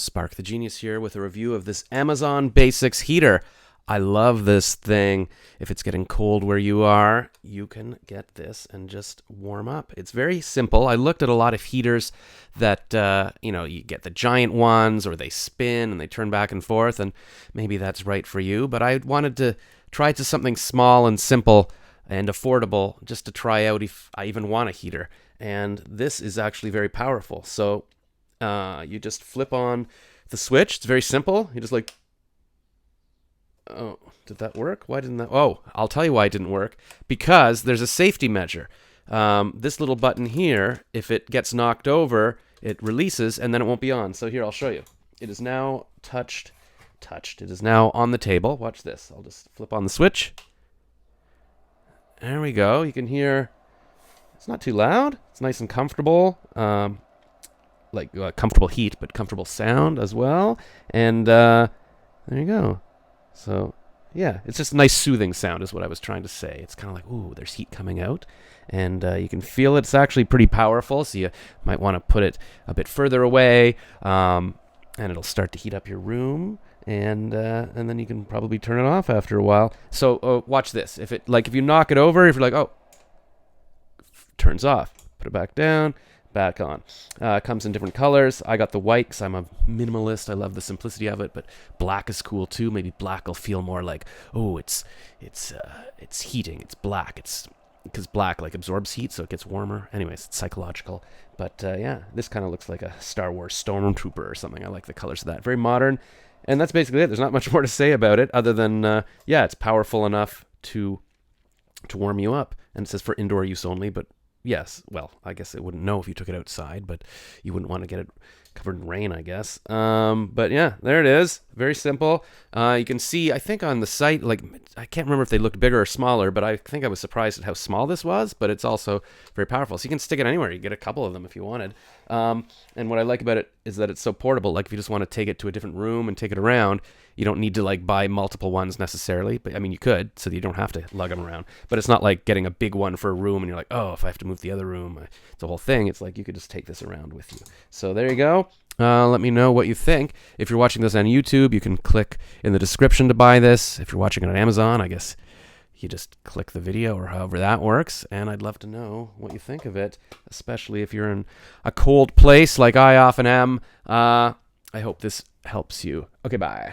Spark the Genius here with a review of this Amazon Basics heater. I love this thing. If it's getting cold where you are, you can get this and just warm up. It's very simple. I looked at a lot of heaters that, you get the giant ones or they spin and they turn back and forth, and maybe that's right for you. But I wanted to try to something small and simple and affordable just to try out if I even want a heater. And this is actually very powerful. So you just flip on the switch. It's very simple. You just oh, did that work? Why didn't that? Oh, I'll tell you why it didn't work. Because there's a safety measure. This little button here, if it gets knocked over, it releases and then it won't be on. So here, I'll show you. It is now touched. It is now on the table. Watch this. I'll just flip on the switch. There we go. You can hear it's not too loud. It's nice and comfortable. Comfortable heat, but comfortable sound as well. And there you go. So, yeah, it's just a nice soothing sound is what I was trying to say. It's kind of like, ooh, there's heat coming out. And you can feel it. It's actually pretty powerful, so you might want to put it a bit further away. And it'll start to heat up your room. And then you can probably turn it off after a while. So watch this. If you knock it over, if you're like, oh, turns off. Put it back down. Back on. Comes in different colors. I got the white because I'm a minimalist. I love the simplicity of it, but black is cool too. Maybe black will feel more like, oh, it's heating. It's black. It's because black absorbs heat, so it gets warmer. Anyways, it's psychological. But yeah, this kind of looks like a Star Wars Stormtrooper or something. I like the colors of that. Very modern, and that's basically it. There's not much more to say about it other than it's powerful enough to warm you up, and it says for indoor use only, but. Yes, well, I guess it wouldn't know if you took it outside, but you wouldn't want to get it covered in rain, I guess. But yeah, there it is. Very simple. You can see, I think on the site, I can't remember if they looked bigger or smaller, but I think I was surprised at how small this was, but it's also very powerful. So you can stick it anywhere. You get a couple of them if you wanted. And what I like about it is that it's so portable. Like if you just want to take it to a different room and take it around, you don't need to buy multiple ones necessarily. But I mean, you could, so that you don't have to lug them around. But it's not like getting a big one for a room and you're like, oh, if I have to move the other room, it's a whole thing. It's like you could just take this around with you. So there you go. Let me know what you think. If you're watching this on YouTube, you can click in the description to buy this. If you're watching it on Amazon, I guess you just click the video or however that works. And I'd love to know what you think of it, especially if you're in a cold place like I often am. I hope this helps you. Okay, bye.